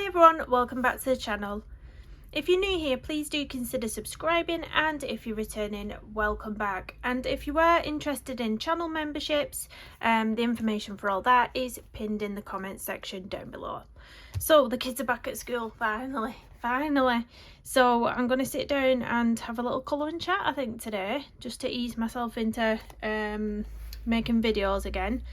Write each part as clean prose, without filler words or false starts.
everyone, welcome back to the channel. If you're new here, please do consider subscribing, and if you're returning, welcome back. And if you are interested in channel memberships, the information for all that is pinned in the comments section down below. So the kids are back at school, finally. So I'm going to sit down and have a little colouring chat, I think, today, just to ease myself into making videos again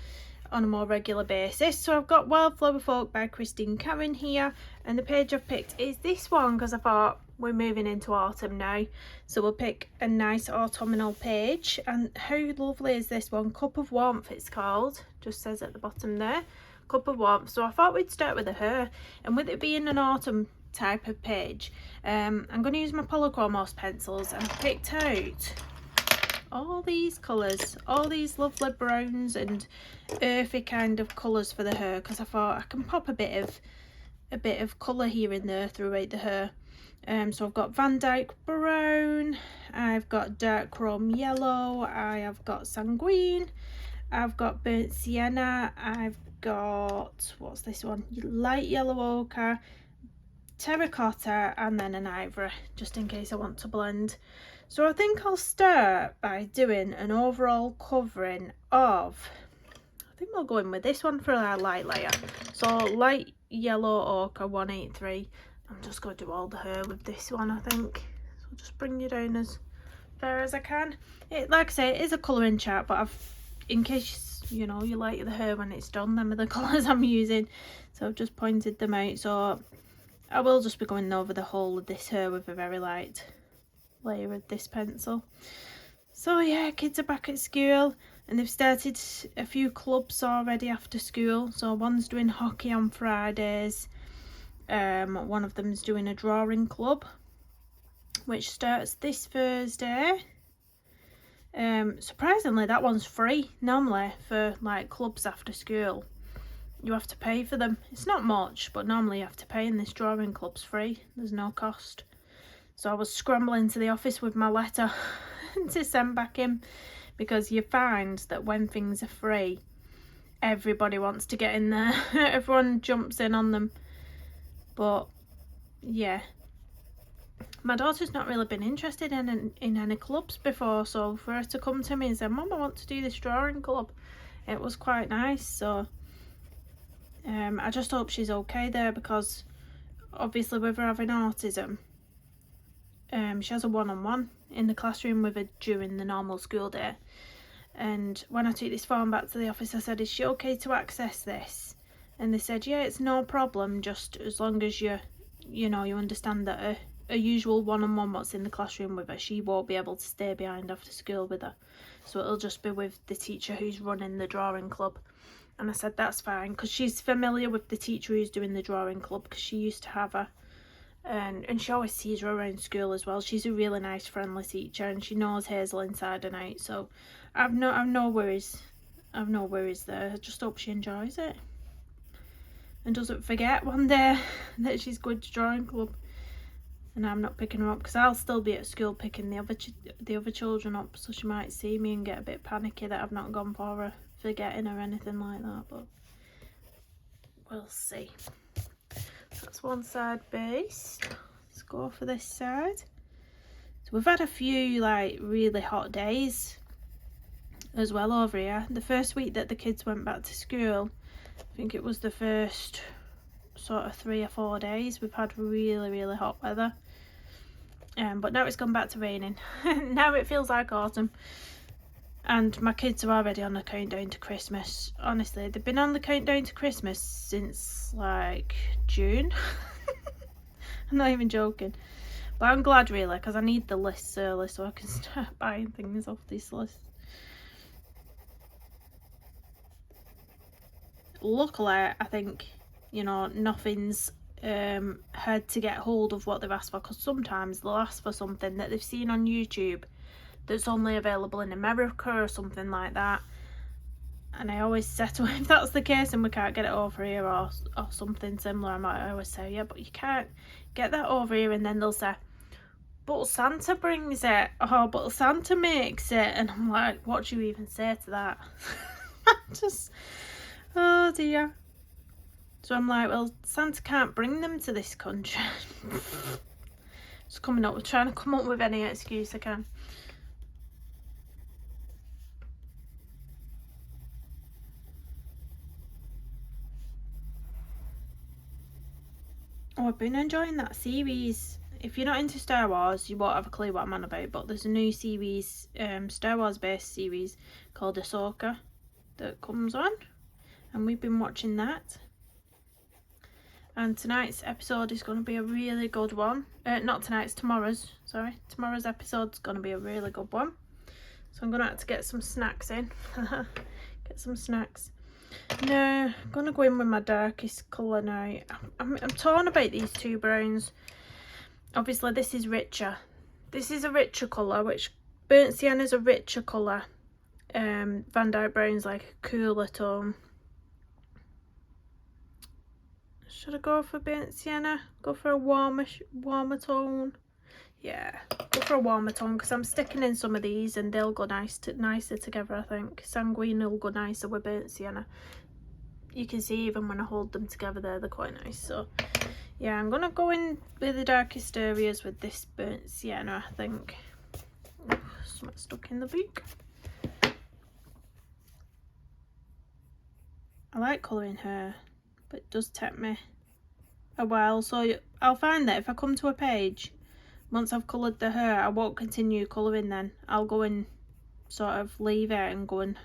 on a more regular basis. So I've got Wildflower Folk by Christine Karen here, and the page I've picked is this one because I thought we're moving into autumn now, so we'll pick a nice autumnal page. And how lovely is this one? Cup of Warmth it's called, just says at the bottom there, Cup of Warmth. So I thought we'd start with her, and with it being an autumn type of page, I'm going to use my Polychromos pencils, and I've picked out all these colours, all these lovely browns and earthy kind of colours for the hair, because I thought I can pop a bit of colour here and there throughout the hair. So I've got Van Dyke Brown, I've got Dark Chrome Yellow, I have got Sanguine, I've got Burnt Sienna, I've got, what's this one, Light Yellow Ochre, Terracotta, and then an Ivory, just in case I want to blend. So I think I'll start by doing an overall covering of, I think we'll go in with this one for our light layer. So Light Yellow Ochre 183. I'm just going to do all the hair with this one, I think. So I'll just bring you down as far as I can. It, like I say, it is a colouring chart, but in case you know you like the hair when it's done, them are the colours I'm using. So I've just pointed them out. So I will just be going over the whole of this hair with a very light layer of this pencil. So yeah, kids are back at school, and they've started a few clubs already after school. So one's doing hockey on Fridays, one of them's doing a drawing club which starts this Thursday. Surprisingly, that one's free. Normally for like clubs after school you have to pay for them. It's not much, but normally you have to pay, and this drawing club's free. There's no cost. So I was scrambling to the office with my letter to send back in, because you find that when things are free, everybody wants to get in there. Everyone jumps in on them. But yeah, my daughter's not really been interested in any clubs before, so for her to come to me and say, "Mum, I want to do this drawing club," it was quite nice. So I just hope she's okay there, because obviously with her having autism, she has a one-on-one in the classroom with her during the normal school day. And when I took this form back to the office, I said, "Is she okay to access this?" And they said, "Yeah, it's no problem, just as long as you understand that a usual one-on-one what's in the classroom with her, she won't be able to stay behind after school with her. So it'll just be with the teacher who's running the drawing club." And I said, "That's fine," because she's familiar with the teacher who's doing the drawing club, because she used to have her. And she always sees her around school as well. She's a really nice, friendly teacher, and she knows Hazel inside and out. So I've no worries. I've no worries there. I just hope she enjoys it and doesn't forget one day that she's going to drawing club and I'm not picking her up, because I'll still be at school picking the other children up. So she might see me and get a bit panicky that I've not gone for her, forgetting or anything like that. But we'll see. That's one side based. Let's go for this side. So we've had a few like really hot days as well over here. The first week that the kids went back to school, I think it was the first sort of 3 or 4 days, we've had really hot weather. But now it's gone back to raining. Now it feels like autumn. And my kids are already on the countdown to Christmas. Honestly, they've been on the countdown to Christmas since like June. I'm not even joking. But I'm glad really, because I need the lists early so I can start buying things off this list. Luckily, I think, nothing's had to get hold of what they've asked for, because sometimes they'll ask for something that they've seen on YouTube that's only available in America or something like that, and I always say to them, if that's the case and we can't get it over here or something similar, I always say, "Yeah, but you can't get that over here," and then they'll say, "But Santa brings it," or "But Santa makes it," and I'm like, what do you even say to that? Just, oh dear. So I'm like, well, Santa can't bring them to this country. Just trying to come up with any excuse I can. Oh, I've been enjoying that series. If you're not into Star Wars, you won't have a clue what I'm on about, but there's a new series, Star Wars based series called Ahsoka that comes on, and we've been watching that. And tonight's episode is going to be a really good one. Not tonight's, tomorrow's. Sorry, tomorrow's episode's going to be a really good one. So I'm going to have to get some snacks in. Get some snacks. No, I'm going to go in with my darkest colour now. I'm torn about these two browns. Obviously this is richer. This is a richer colour, which Burnt Sienna's a richer colour. Van Dyke Brown's like a cooler tone. Should I go for Burnt Sienna? Go for a warmer tone? Yeah, go for a warmer tone, because I'm sticking in some of these and they'll go nicer together, I think. Sanguine will go nicer with Burnt Sienna. You can see even when I hold them together there, they're quite nice. So yeah, I'm going to go in with the darkest areas with this Burnt Sienna, I think. Oh, something stuck in the book. I like colouring hair, but it does take me a while. So I'll find that if I come to a page, once I've coloured the hair, I won't continue colouring then. I'll go and sort of leave it and go and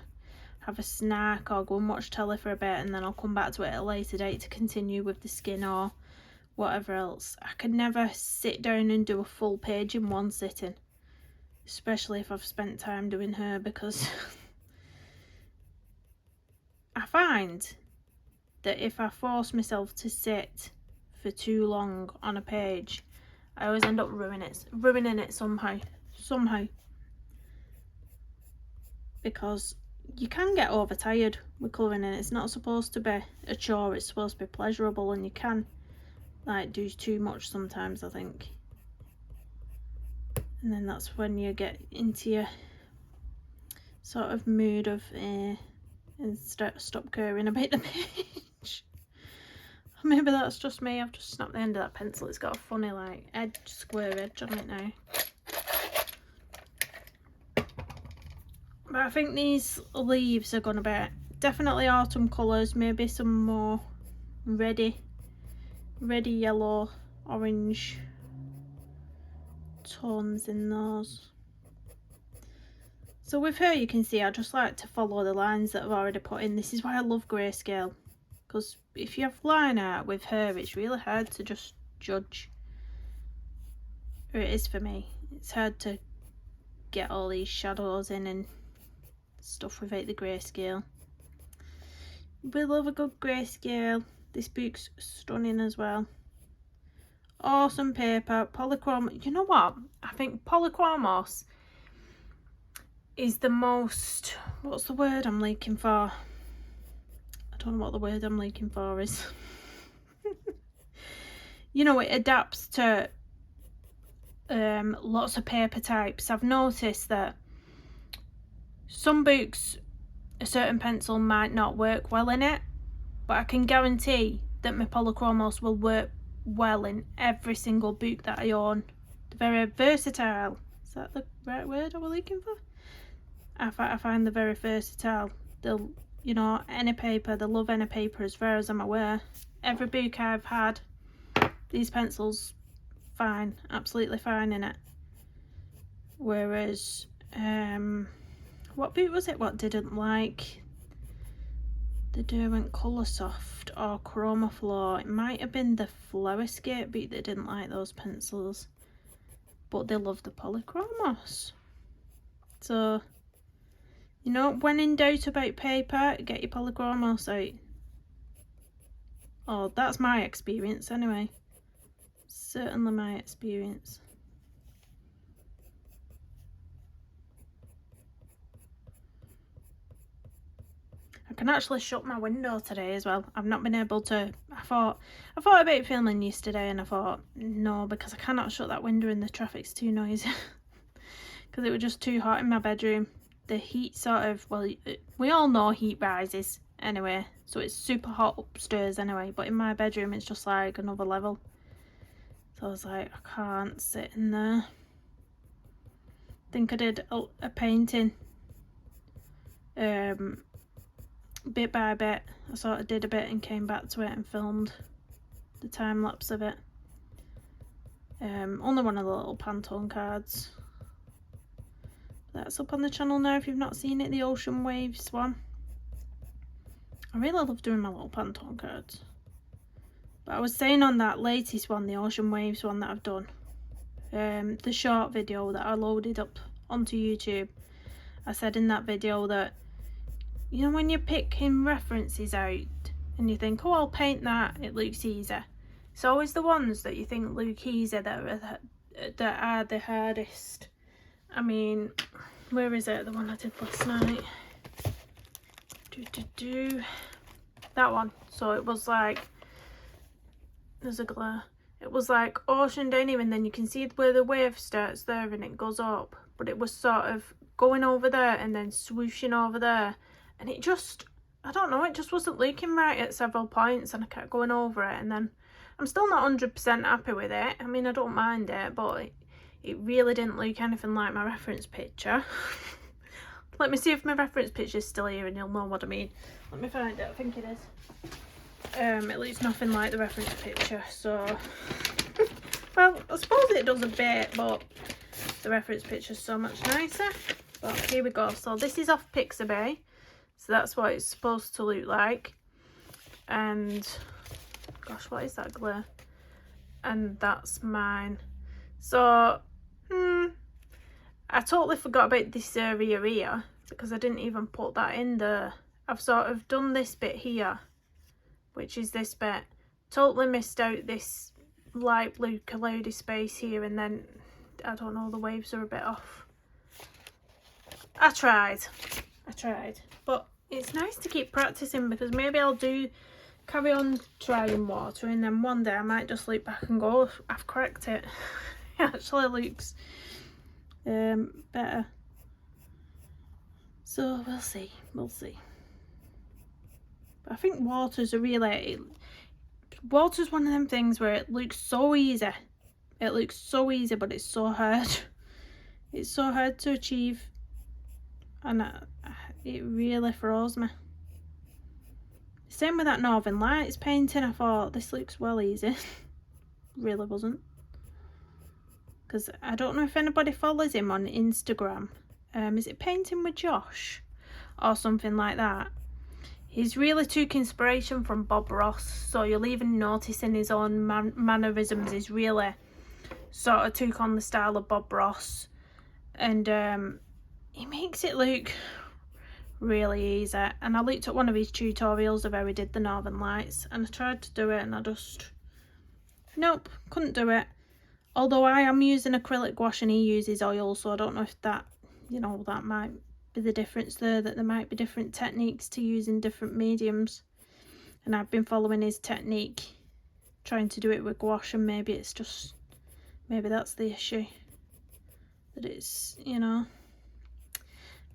have a snack or go and watch telly for a bit, and then I'll come back to it at a later date to continue with the skin or whatever else. I could never sit down and do a full page in one sitting, especially if I've spent time doing hair, because I find that if I force myself to sit for too long on a page, I always end up ruining it somehow, because you can get overtired with colouring, and it's not supposed to be a chore, it's supposed to be pleasurable, and you can like do too much sometimes, I think, and then that's when you get into your sort of mood of and stop caring about the page. Maybe that's just me, I've just snapped the end of that pencil. It's got a funny like square edge on it now. But I think these leaves are going to be definitely autumn colours, maybe some more reddy yellow, orange tones in those. So with her, you can see I just like to follow the lines that I've already put in. This is why I love grayscale, because if you have line art with her, it's really hard to just judge. Or it is for me. It's hard to get all these shadows in and stuff without the grayscale. We love a good grayscale. This book's stunning as well. Awesome paper, polychrome. You know what? I think polychromos is the most, what's the word I'm looking for? I don't know what the word I'm looking for is. You know, it adapts to lots of paper types. I've noticed that some books, a certain pencil might not work well in it, but I can guarantee that my polychromos will work well in every single book that I own. They're very versatile. Is that the right word I was looking for? I find they're very versatile. They'll, you know, any paper, they love any paper as far as I'm aware. Every book I've had, these pencils, fine, absolutely fine in it. Whereas, what book was it what didn't like the Derwent Coloursoft or Chromaflow? It might have been the Flowerscape book that didn't like those pencils, but they love the polychromos. So, you know, when in doubt about paper, get your polychromos out. Oh, that's my experience anyway. Certainly my experience. I can actually shut my window today as well. I've not been able to. I thought about filming yesterday, and I thought no, because I cannot shut that window and the traffic's too noisy. Because it was just too hot in my bedroom. The heat sort of, well, we all know heat rises anyway, so it's super hot upstairs anyway, but in my bedroom it's just like another level. So I was like, I can't sit in there. I think I did a painting bit by bit. I sort of did a bit and came back to it and filmed the time lapse of it. Only one of the little Pantone cards. That's up on the channel now if you've not seen it, the Ocean Waves one. I really love doing my little Pantone cards. But I was saying on that latest one, the Ocean Waves one that I've done, the short video that I loaded up onto YouTube, I said in that video that, you know, when you're picking references out and you think, oh, I'll paint that, it looks easy. It's always the ones that you think look easy that are the hardest. I mean, where is it? The one I did last night. That one. So it was like, there's a glare. It was like ocean down here, and then you can see where the wave starts there and it goes up. But it was sort of going over there and then swooshing over there. And it just, I don't know, it just wasn't looking right at several points, and I kept going over it. And then I'm still not 100% happy with it. I mean, I don't mind it, but it really didn't look anything like my reference picture. Let me see if my reference picture is still here and you'll know what I mean. Let me find it. I think it is. It looks nothing like the reference picture, so well, I suppose it does a bit, but the reference picture is so much nicer. But here we go. So this is off Pixabay, so that's what it's supposed to look like. And gosh, what is that glare? And that's mine. So I totally forgot about this area here because I didn't even put that in there. I've sort of done this bit here, which is this bit. Totally missed out this light blue cloudy space here, and then I don't know, the waves are a bit off. I tried, but it's nice to keep practicing because maybe I'll carry on trying water, and then one day I might just look back and go, oh, I've cracked it. It actually looks better. So we'll see. But I think water's water's one of them things where it looks so easy. It looks so easy, but it's so hard. It's so hard to achieve, and it really throws me. Same with that Northern Lights painting. I thought this looks well easy. Really wasn't. Because I don't know if anybody follows him on Instagram. Is it Painting with Josh or something like that? He's really took inspiration from Bob Ross, so you'll even notice in his own mannerisms he's really sort of took on the style of Bob Ross, and he makes it look really easy. And I looked at one of his tutorials of how he did the Northern Lights, and I tried to do it and I just, nope, couldn't do it. Although I am using acrylic gouache and he uses oil, so I don't know if that, you know, that might be the difference there, that there might be different techniques to use in different mediums. And I've been following his technique, trying to do it with gouache, and maybe it's just, maybe that's the issue. That it's, you know,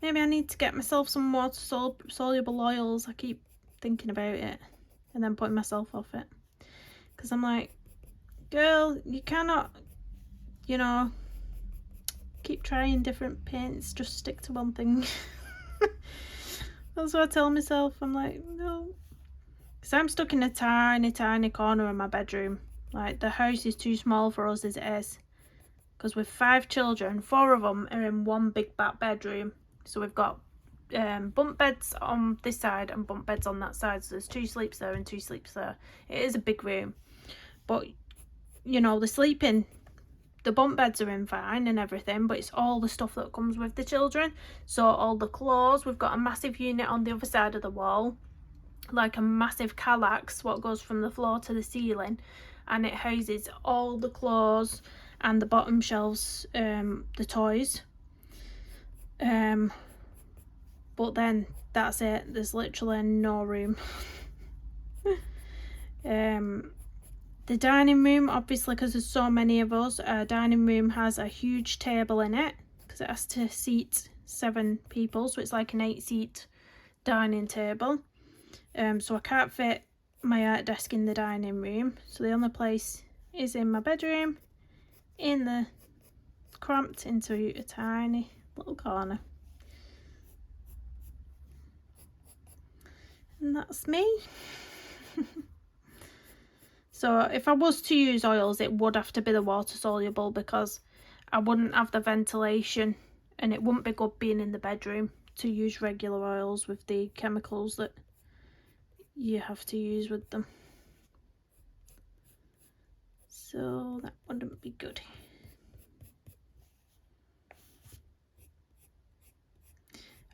maybe I need to get myself some water soluble oils. I keep thinking about it and then putting myself off it. Because I'm like, girl, you cannot, you know, keep trying different paints, just stick to one thing. That's what I tell myself. I'm like, no, because I'm stuck in a tiny corner of my bedroom. Like, the house is too small for us as it is, because with 5 children, 4 of them are in one big back bedroom. So we've got bunk beds on this side and bunk beds on that side, so there's 2 sleeps there and 2 sleeps there. It is a big room, but you know, the bunk beds are in fine and everything, but it's all the stuff that comes with the children. So all the clothes, we've got a massive unit on the other side of the wall, like a massive kallax, what goes from the floor to the ceiling, and it houses all the clothes, and the bottom shelves the toys. But then that's it, there's literally no room. The dining room, obviously, because there's so many of us, our dining room has a huge table in it because it has to seat 7 people, so it's like an 8-seat dining table. So I can't fit my art desk in the dining room, so the only place is in my bedroom, in the cramped into a tiny little corner. And that's me. So if I was to use oils, it would have to be the water soluble, because I wouldn't have the ventilation, and it wouldn't be good being in the bedroom to use regular oils with the chemicals that you have to use with them. So that wouldn't be good.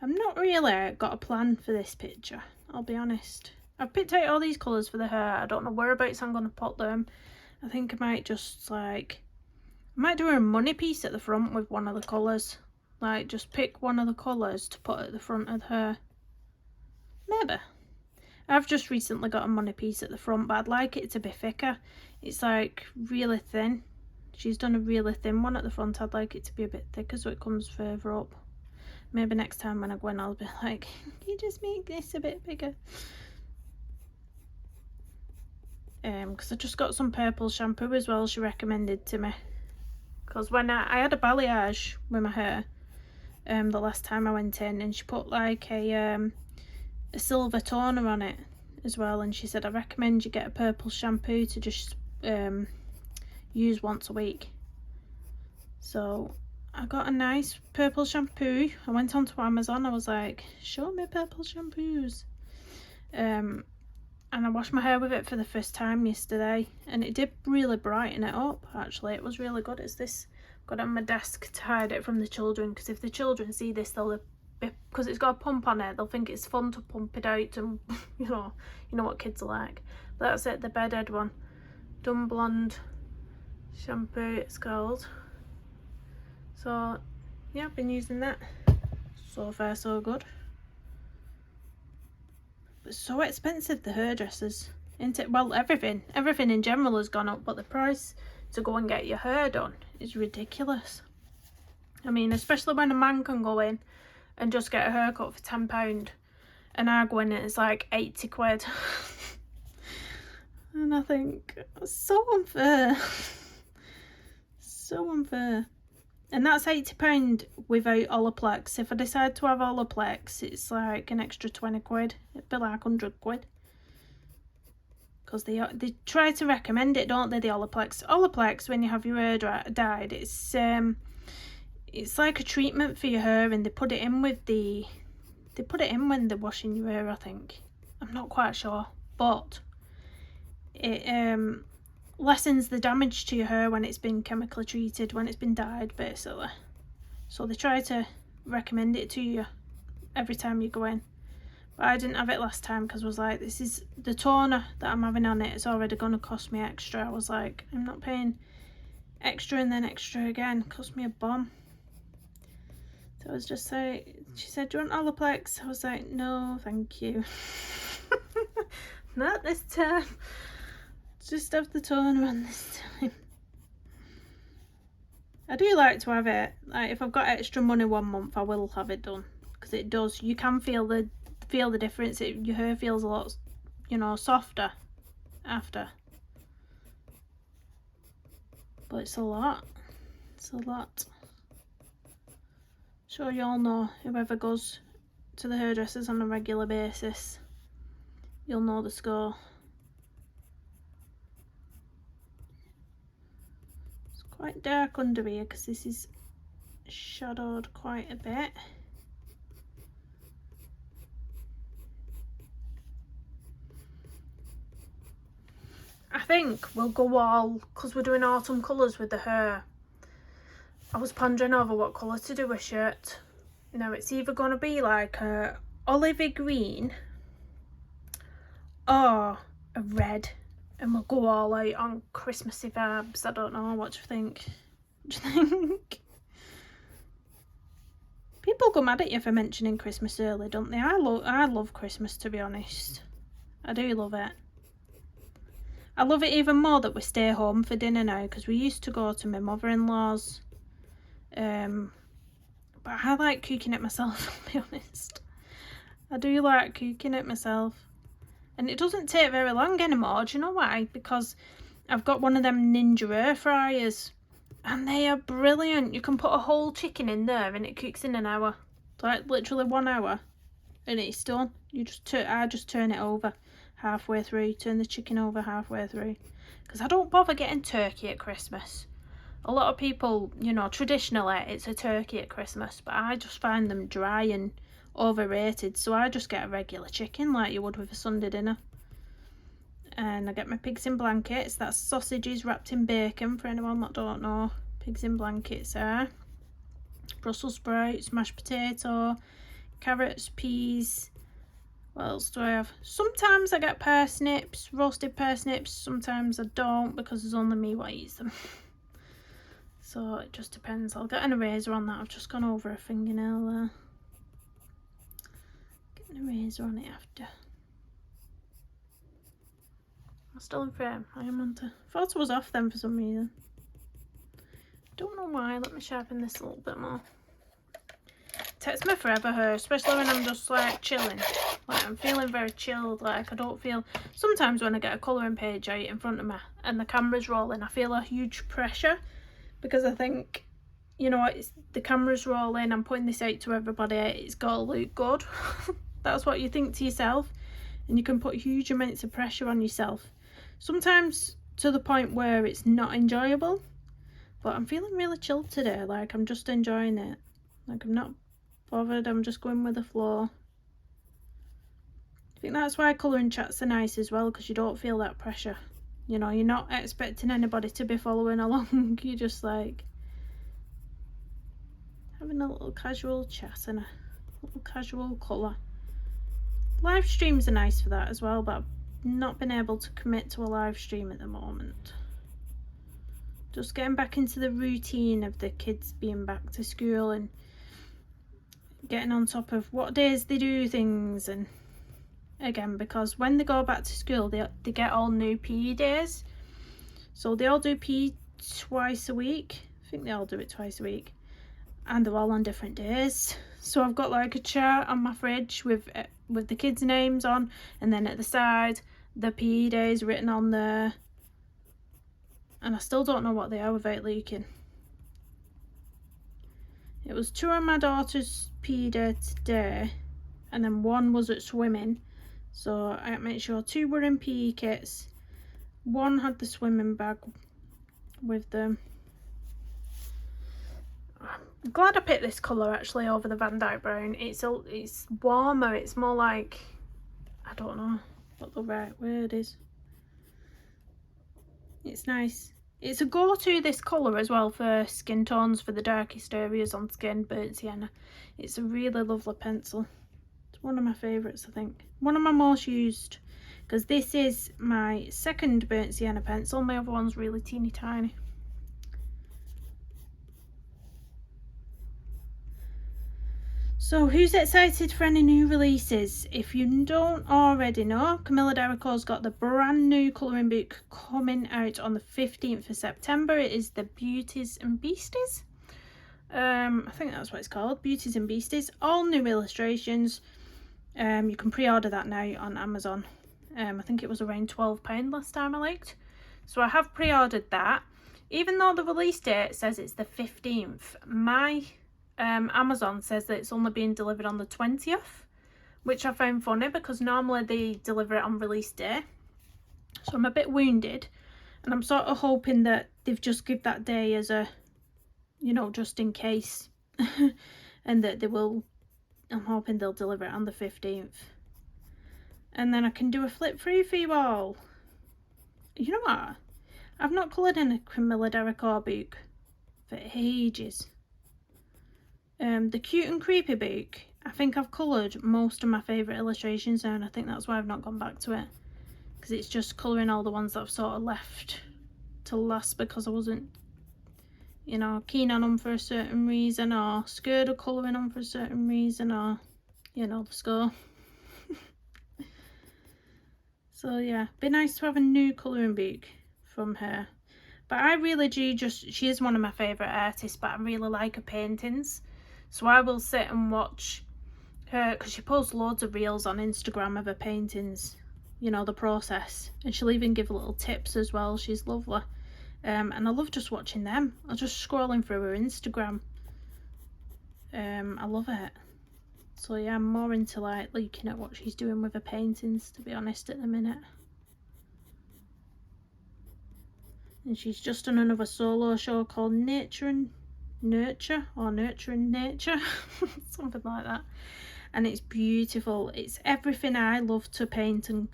I'm not really got a plan for this picture, I'll be honest. I've picked out all these colours for the hair. I don't know whereabouts I'm going to put them. I think I might just I might do a money piece at the front with one of the colours. Like, just pick one of the colours to put at the front of the hair. Maybe. I've just recently got a money piece at the front, but I'd like it to be thicker. It's like really thin. She's done a really thin one at the front. I'd like it to be a bit thicker so it comes further up. Maybe next time when I go in, I'll be like, can you just make this a bit bigger? Because I just got some purple shampoo as well, she recommended to me. Because when I had a balayage with my hair the last time I went in, and she put like a silver toner on it as well, and she said I recommend you get a purple shampoo to just use once a week. So I got a nice purple shampoo. I went onto Amazon, I was like, show me purple shampoos. And I washed my hair with it for the first time yesterday, and it did really brighten it up. Actually, it was really good. It's this, got it on my desk to hide it from the children, because if the children see this, they'll be, because it's got a pump on it, they'll think it's fun to pump it out, and you know what kids are like. But that's it, the Bedhead one, Dumb Blonde shampoo it's called. So yeah, I've been using that. So far so good. But so expensive, the hairdressers, isn't it? Well, everything in general has gone up, but the price to go and get your hair done is ridiculous. I mean, especially when a man can go in and just get a haircut for £10, and I go in and it's like 80 quid. And I think, so unfair. So unfair. And that's £80 without Olaplex. If I decide to have Olaplex, it's like an extra 20 quid. It'd be like 100 quid. Because they try to recommend it, don't they, the Olaplex. Olaplex, when you have your hair dyed, it's like a treatment for your hair, and they put it in with the... They put it in when they're washing your hair, I think. I'm not quite sure. But it lessens the damage to your hair when it's been chemically treated, when it's been dyed, basically. So they try to recommend it to you every time you go in. But I didn't have it last time, because I was like, this is the toner that I'm having on it, it's already going to cost me extra. I was like, I'm not paying extra and then extra again. It cost me a bomb. So I was just like, she said, do you want Olaplex? I was like, no, thank you. Not this time. Just have the toner on this time. I do like to have it, like if I've got extra money one month, I will have it done, because it does, you can feel the difference. Your hair feels a lot, softer after. But it's a lot. Sure you all know, whoever goes to the hairdressers on a regular basis, you'll know the score. Quite dark under here because this is shadowed quite a bit. I think we'll go all, because we're doing autumn colours with the hair, I was pondering over what colour to do a shirt. Now it's either going to be like a olivey green or a red. And we'll go all out on Christmassy vibes. I don't know, what do you think? Do you think? People go mad at you for mentioning Christmas early, don't they? I love Christmas, to be honest. I do love it. I love it even more that we stay home for dinner now, because we used to go to my mother-in-law's. But I like cooking it myself, I'll be honest. I do like cooking it myself. And it doesn't take very long anymore. Do you know why? Because I've got one of them Ninja air fryers, and they are brilliant. You can put a whole chicken in there and it cooks in an hour. Like literally 1 hour and it's done. I just turn it over halfway through, turn the chicken over halfway through. Because I don't bother getting turkey at Christmas. A lot of people, you know, traditionally it's a turkey at Christmas, but I just find them dry and overrated, so I just get a regular chicken like you would with a Sunday dinner. And I get my pigs in blankets. That's sausages wrapped in bacon for anyone that don't know. Pigs in blankets there. Brussels sprouts, mashed potato, carrots, peas. What else do I have? Sometimes I get parsnips, roasted parsnips. Sometimes I don't because there's only me what eats them. So it just depends. I'll get an eraser on that. I've just gone over a fingernail there. Get an eraser on it after. I'm still in frame. I am on to. Thought I was off then for some reason. Don't know why. Let me sharpen this a little bit more. It takes me forever here, especially when I'm just like chilling. Like I'm feeling very chilled. Like I don't feel. Sometimes when I get a colouring page out in front of me and the camera's rolling, I feel a huge pressure because I think, you know, it's the camera's rolling. I'm putting this out to everybody. It's got to look good. That's what you think to yourself, and you can put huge amounts of pressure on yourself. Sometimes to the point where it's not enjoyable. But I'm feeling really chilled today, like I'm just enjoying it. Like I'm not bothered, I'm just going with the flow. I think that's why colouring chats are nice as well, because you don't feel that pressure. You know, you're not expecting anybody to be following along. You're just like having a little casual chat and a little casual colour. Live streams are nice for that as well, but I've not been able to commit to a live stream at the moment. Just getting back into the routine of the kids being back to school and getting on top of what days they do things. And again, because when they go back to school, they get all new PE days. So they all do PE twice a week. I think they all do it twice a week. And they're all on different days. So I've got like a chart on my fridge with the kids' names on. And then at the side, the PE days written on there. And I still don't know what they are without looking. It was 2 on my daughter's PE day today, and then 1 was at swimming. So I made sure 2 were in PE kits. 1 had the swimming bag with them. I'm glad I picked this colour actually over the Van Dyke Brown. It's warmer. It's more like, I don't know what the right word is. It's nice. It's a go-to, this colour as well, for skin tones, for the darkest areas on skin, burnt sienna. It's a really lovely pencil. It's one of my favourites, I think. One of my most used, because this is my second burnt sienna pencil. My other one's really teeny tiny. So who's excited for any new releases? If you don't already know, Camilla D'Errico's got the brand new colouring book coming out on the 15th of September. It is the Beauties and Beasties. I think that's what it's called, Beauties and Beasties. All new illustrations. You can pre-order that now on Amazon. I think it was around £12 last time I looked. So I have pre-ordered that. Even though the release date says it's the 15th, my Amazon says that it's only being delivered on the 20th, which I found funny because normally they deliver it on release day. So I'm a bit wounded, and I'm sort of hoping that they've just give that day as a, you know, just in case, and that they will, I'm hoping they'll deliver it on the 15th. And then I can do a flip through for you all. You know what? I've not coloured in a Camilla D'Errico book for ages. The Cute and Creepy book, I think I've coloured most of my favourite illustrations now, and I think that's why I've not gone back to it. Because it's just colouring all the ones that I've sort of left to last because I wasn't, you know, keen on them for a certain reason, or scared of colouring them for a certain reason, or, you know, the score. So yeah, be nice to have a new colouring book from her. But I really do she is one of my favourite artists, but I really like her paintings. So I will sit and watch her, because she posts loads of reels on Instagram of her paintings. you know, the process, and she'll even give little tips as well. She's lovely. And I love just watching them. I'm just scrolling through her Instagram. I love it. So yeah, I'm more into like looking at what she's doing with her paintings, to be honest, at the minute. And she's just done another solo show called Nature and Nurture, or Nurture and Nature, something like that. And it's beautiful. It's everything I love to paint, and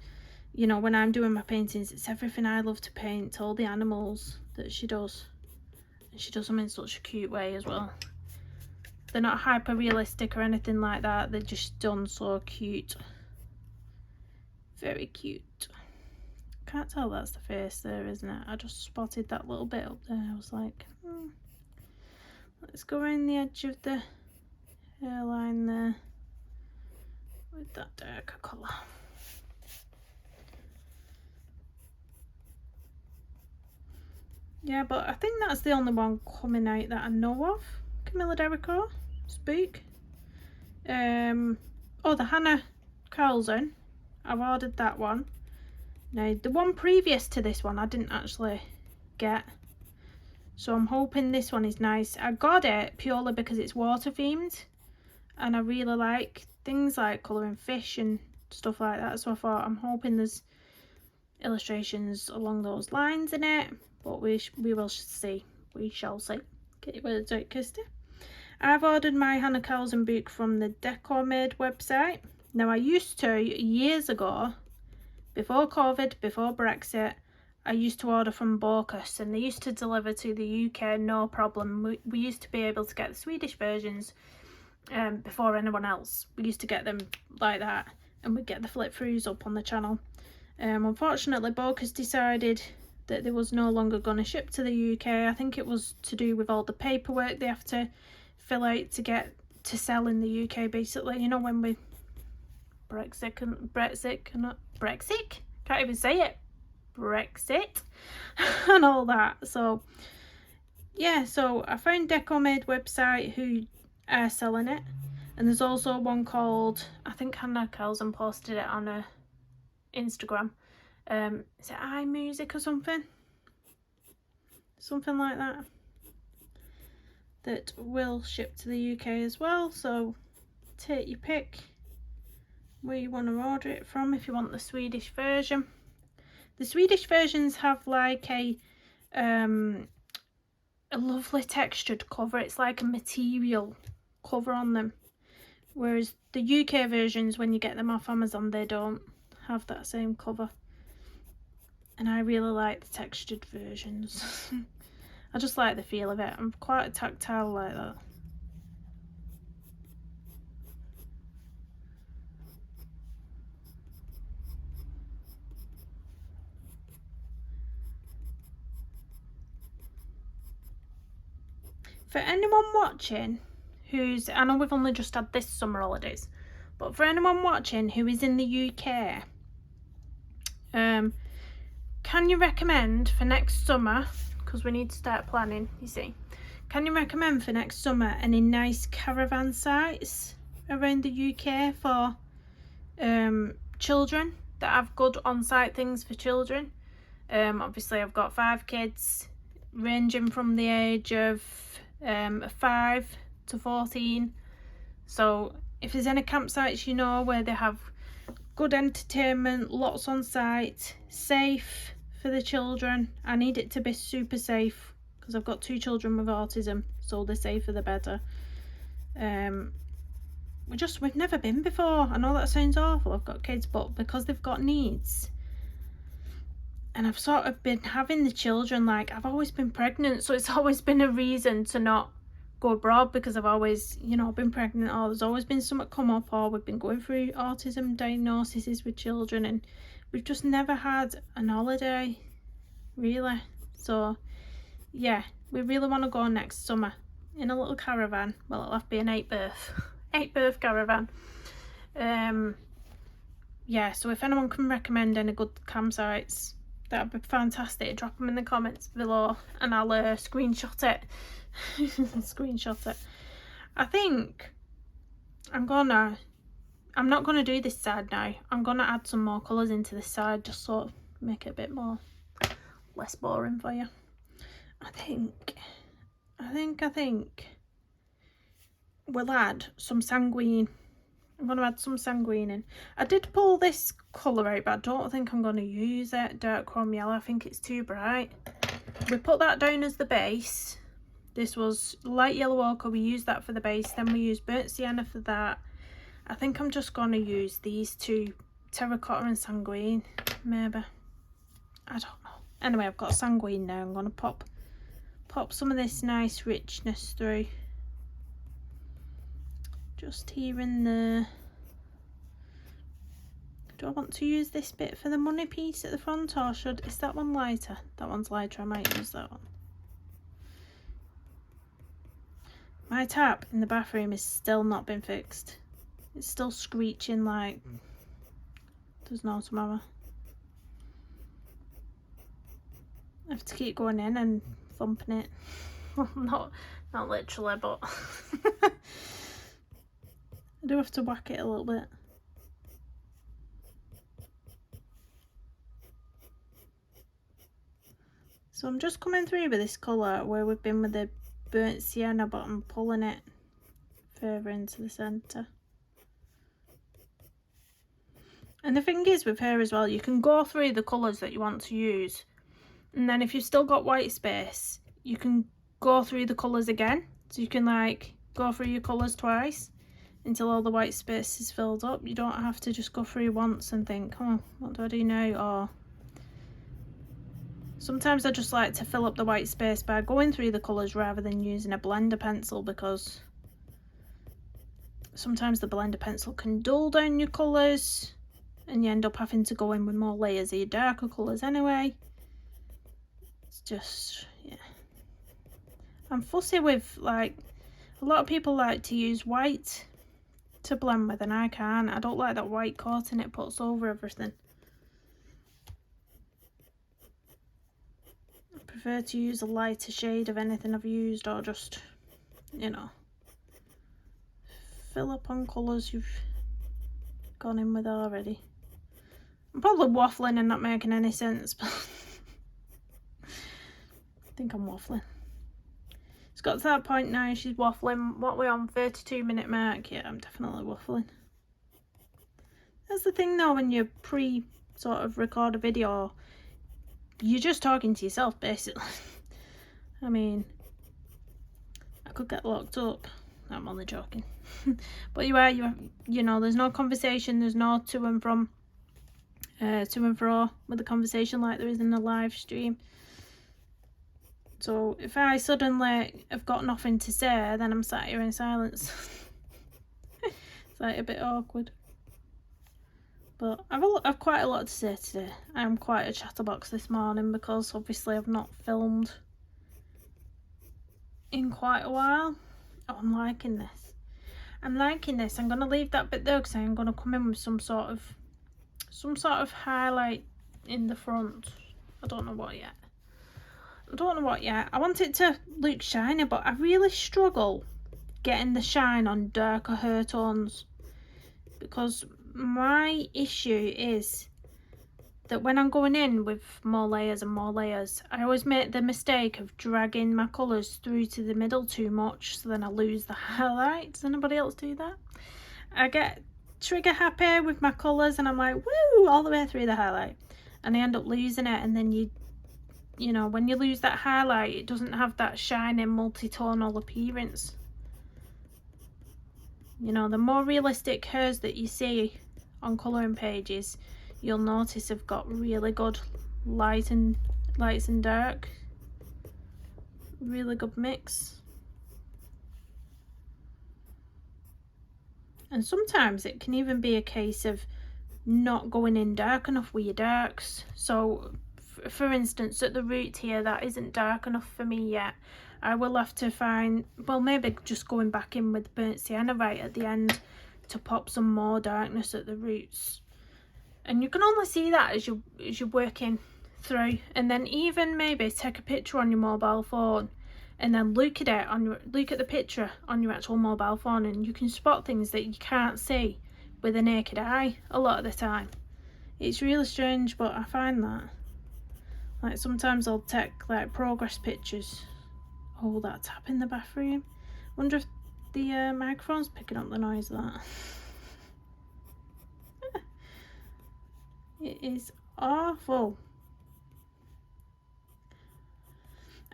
you know, when I'm doing my paintings, it's everything I love to paint, all the animals that she does. And she does them in such a cute way as well. They're not hyper realistic or anything like that, they're just done so cute. Very cute. Can't tell that's the face there, isn't it? I just spotted that little bit up there. I was like, let's go around the edge of the hairline there with that darker colour. Yeah, but I think that's the only one coming out that I know of. Camilla Derrico, Spook. Oh, the Hannah Carlson. I've ordered that one. Now, the one previous to this one I didn't actually get. So I'm hoping this one is nice. I got it purely because it's water themed. And I really like things like colouring fish and stuff like that. So I thought, I'm hoping there's illustrations along those lines in it. But we will see. We shall see. Get your words out, Kirsty. I've ordered my Hannah Carlson book from the Decor-Made website. Now, I used to, years ago, before COVID, before Brexit, I used to order from Bocus, and they used to deliver to the UK, no problem. We used to be able to get the Swedish versions before anyone else. We used to get them like that, and we'd get the flip throughs up on the channel. Unfortunately, Bocus decided that they was no longer going to ship to the UK. I think it was to do with all the paperwork they have to fill out to get to sell in the UK, basically. You know, when we Brexit, can't even say it, Brexit and all that. So yeah, so I found Decor-Made website who are selling it, and there's also one called, I think Hannah Carlson posted it on her Instagram. Is it iMusic or something like that, that will ship to the UK as well. So take your pick where you want to order it from if you want the Swedish version. The Swedish versions have like a lovely textured cover. It's like a material cover on them, whereas the UK versions, when you get them off Amazon, they don't have that same cover. And I really like the textured versions. I just like the feel of it. I'm quite a tactile like that. For anyone watching who's, I know we've only just had this summer holidays, but for anyone watching who is in the UK, can you recommend for next summer, because we need to start planning, you see, can you recommend for next summer any nice caravan sites around the UK for children that have good on-site things for children? Obviously I've got 5 kids ranging from the age of 5 to 14, so if there's any campsites you know where they have good entertainment, lots on site, safe for the children. I need it to be super safe because I've got 2 children with autism, so the safer the better. We've never been before. I know that sounds awful, I've got kids, but because they've got needs, and I've sort of been having the children, like, I've always been pregnant, so it's always been a reason to not go abroad, because I've always, you know, been pregnant, or there's always been something come up, or we've been going through autism diagnoses with children, and we've just never had an holiday, really. So yeah, we really want to go next summer in a little caravan. Well, it'll have to be an 8-berth caravan. Yeah, so if anyone can recommend any good campsites, that'd be fantastic. Drop them in the comments below and I'll screenshot it. Screenshot it. I think I'm gonna I'm not going to do this side now. I'm going to add some more colours into this side, just sort of make it a bit more less boring for you. I think we'll add some sanguine. I'm going to add some sanguine in. I did pull this colour out, but I don't think I'm going to use it. Dark chrome yellow, I think it's too bright. We put that down as the base. This was light yellow ochre, we used that for the base. Then we used burnt sienna for that. I think I'm just going to use these two, terracotta and sanguine, maybe. I don't know. Anyway, I've got sanguine now. I'm going to pop some of this nice richness through. Just here and there. Do I want to use this bit for the money piece at the front, or is that one lighter? That one's lighter, I might use that one. My tap in the bathroom has still not been fixed. It's still screeching like there's no tomorrow. I have to keep going in and thumping it. Well, not literally, but I do have to whack it a little bit. So I'm just coming through with this colour where we've been with the burnt sienna, but I'm pulling it further into the centre. And the thing is with her as well, you can go through the colours that you want to use, and then if you've still got white space, you can go through the colours again. So you can like go through your colours twice until all the white space is filled up. You don't have to just go through once and think, oh, what do I do now? Or sometimes I just like to fill up the white space by going through the colours rather than using a blender pencil, because sometimes the blender pencil can dull down your colours and you end up having to go in with more layers of your darker colours anyway. It's just, yeah. I'm fussy with, like, a lot of people like to use white to blend with, and I can't. I don't like that white coating it puts over everything. I prefer to use a lighter shade of anything I've used, or just, you know, fill up on colours you've gone in with already. I'm probably waffling and not making any sense, but I think I'm waffling. It's got to that point now, she's waffling. What, we're on 32-minute mark? Yeah, I'm definitely waffling. That's the thing though, when you sort of record a video, you're just talking to yourself basically. I mean, I could get locked up. I'm only joking. But you know, there's no conversation, there's no to and fro with the conversation like there is in a live stream. So if I suddenly have got nothing to say, then I'm sat here in silence. It's like a bit awkward. But I've quite a lot to say today. I'm quite a chatterbox this morning because obviously I've not filmed in quite a while. Oh, I'm liking this. I'm going to leave that bit there because I'm going to come in with some sort of highlight in the front. I don't know what yet. I want it to look shiny, but I really struggle getting the shine on darker hair tones, because my issue is that when I'm going in with more layers, I always make the mistake of dragging my colours through to the middle too much, so then I lose the highlight. Does anybody else do that? I get trigger happy with my colours and I'm like, woo, all the way through the highlight, and I end up losing it. And then you know, when you lose that highlight, it doesn't have that shiny multi-tonal appearance. You know, the more realistic hairs that you see on colouring pages, you'll notice have got really good lights and dark. Really good mix. And sometimes it can even be a case of not going in dark enough with your darks. So for instance, at the root here, that isn't dark enough for me yet. I will have to find, well, maybe just going back in with burnt sienna right at the end to pop some more darkness at the roots. And you can only see that as you're working through. And then even maybe take a picture on your mobile phone and then look at the picture on your actual mobile phone, and you can spot things that you can't see with a naked eye a lot of the time. It's really strange, but I find that. Like sometimes I'll take like progress pictures. Oh, that tap in the bathroom. Wonder if the microphone's picking up the noise of that. It is awful.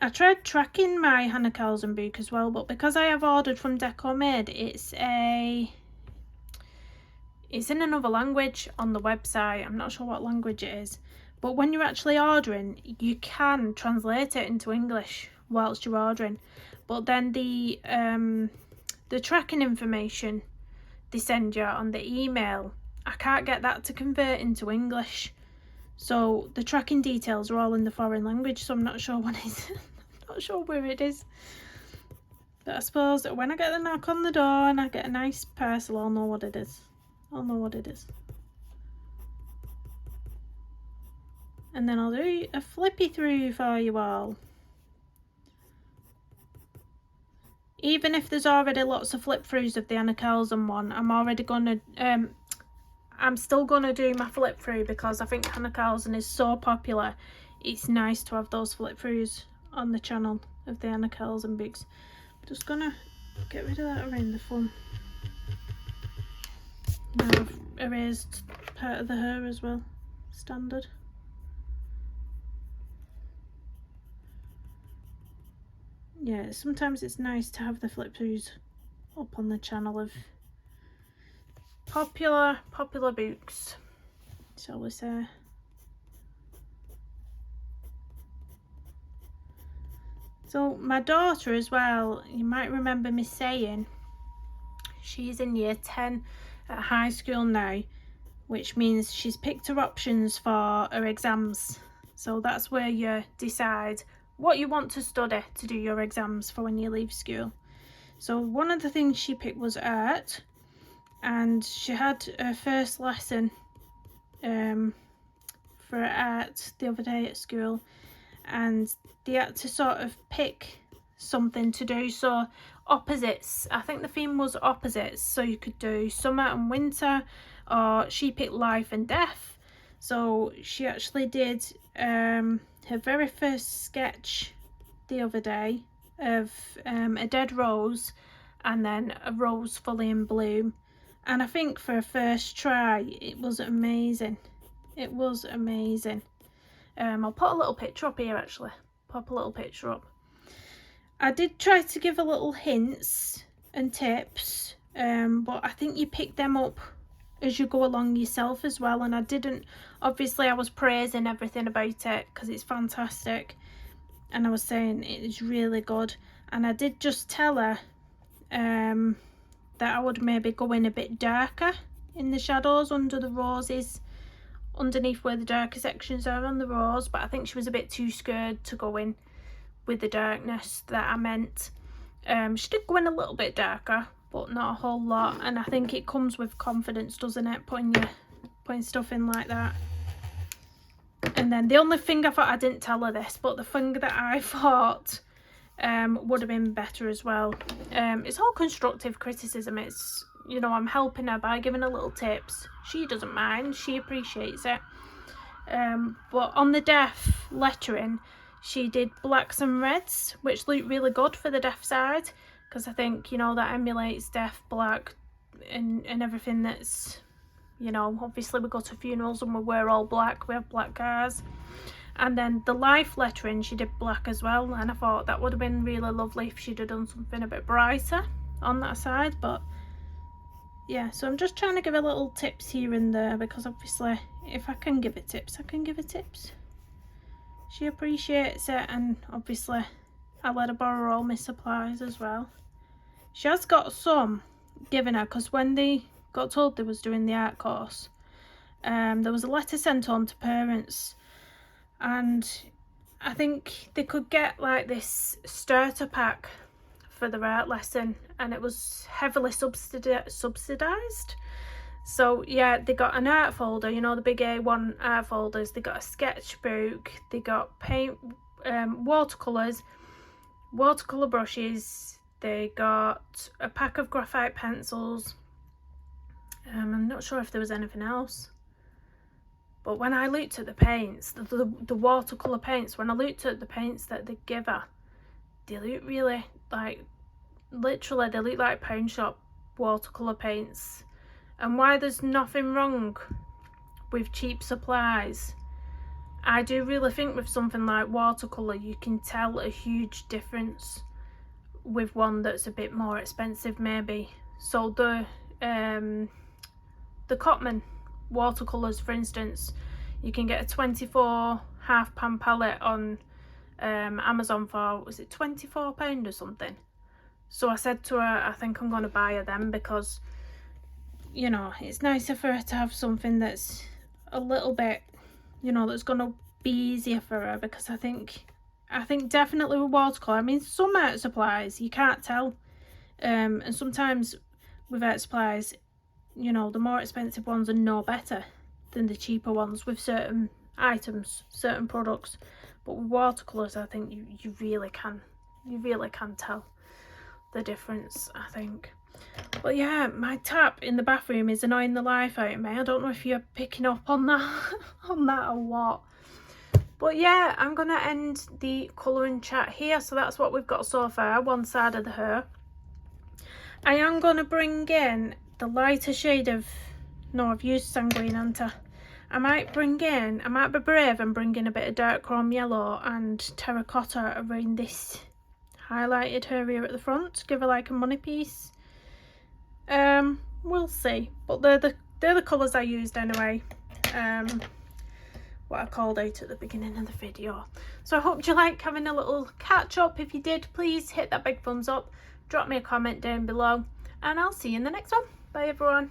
I tried tracking my Hannah Carlson book as well, but because I have ordered from Decor Made, it's in another language on the website. I'm not sure what language it is, but when you're actually ordering, you can translate it into English whilst you're ordering. But then the tracking information they send you on the email, I can't get that to convert into English. So the tracking details are all in the foreign language, so I'm not sure what it is. Not sure where it is, but I suppose when I get the knock on the door and I get a nice parcel, I'll know what it is. I'll know what it is, and then I'll do a flippy through for you all. Even if there's already lots of flip throughs of the Hannah Carlson one, I'm still gonna do my flip through because I think Hannah Carlson is so popular. It's nice to have those flip throughs on the channel of the Hannah Carlson books. I'm just gonna get rid of that around the thumb. Now I've erased part of the hair as well, standard. Yeah, sometimes it's nice to have the flip throughs up on the channel of popular books, shall we say. So my daughter as well, you might remember me saying, she's in year 10 at high school now, which means she's picked her options for her exams. So that's where you decide what you want to study to do your exams for when you leave school. So one of the things she picked was art, and she had her first lesson for art the other day at school, and they had to sort of pick something to do. So opposites, I think the theme was opposites, so you could do summer and winter, or she picked life and death. So she actually did her very first sketch the other day of a dead rose and then a rose fully in bloom, and I think for a first try it was amazing. It was amazing. I'll put a little picture up here, actually. Pop a little picture up. I did try to give a little hints and tips, but I think you pick them up as you go along yourself as well. And I didn't, obviously I was praising everything about it because it's fantastic, and I was saying it is really good. And I did just tell her that I would maybe go in a bit darker in the shadows under the roses, underneath where the darker sections are on the rose, but I think she was a bit too scared to go in with the darkness that I meant. She did go in a little bit darker, but not a whole lot, and I think it comes with confidence, doesn't it, putting stuff in like that. And then the only thing I thought, I didn't tell her this, but the thing that I thought would have been better as well, it's all constructive criticism. It's, you know, I'm helping her by giving her little tips. She doesn't mind, she appreciates it. But on the deaf lettering, she did blacks and reds, which looked really good for the deaf side, because I think, you know, that emulates deaf, black, and everything that's, you know, obviously we go to funerals and we wear all black, we have black cars. And then the life lettering, she did black as well, and I thought that would have been really lovely if she'd have done something a bit brighter on that side. But yeah, so I'm just trying to give her little tips here and there, because obviously if I can give her tips, I can give her tips. She appreciates it, and obviously I let her borrow all my supplies as well. She has got some given her, because when they got told they was doing the art course, there was a letter sent on to parents, and I think they could get like this starter pack for their art lesson, and it was heavily subsidised. So yeah, they got an art folder, you know, the big A1 art folders, they got a sketchbook, they got paint, watercolours, watercolour brushes, they got a pack of graphite pencils, I'm not sure if there was anything else. But when I looked at the paints, the watercolour paints, when I looked at the paints that they give her, they look really like, literally they look like pound shop watercolour paints. And why there's nothing wrong with cheap supplies, I do really think with something like watercolour you can tell a huge difference with one that's a bit more expensive maybe. So the Cotman watercolours, for instance, you can get a 24 half-pan palette on Amazon for, was it £24 or something? So I said to her, I think I'm going to buy her them, because, you know, it's nicer for her to have something that's a little bit, you know, that's going to be easier for her, because I think definitely with watercolour, I mean, some art supplies you can't tell, and sometimes with art supplies, you know, the more expensive ones are no better than the cheaper ones with certain items, certain products. But with watercolours, I think you really can tell the difference, I think. But yeah, my tap in the bathroom is annoying the life out of me. I don't know if you're picking up on that or what. But yeah, I'm gonna end the colouring chat here. So that's what we've got so far, one side of the hair. I am gonna bring in the lighter shade of, no, I've used Sanguine Anta. I might be brave and bring in a bit of dark chrome yellow and terracotta around this highlighted area at the front, give her like a money piece. We'll see, but they're the colours I used anyway, what I called out at the beginning of the video. So I hope you like having a little catch up. If you did, please hit that big thumbs up, drop me a comment down below, and I'll see you in the next one. Bye everyone.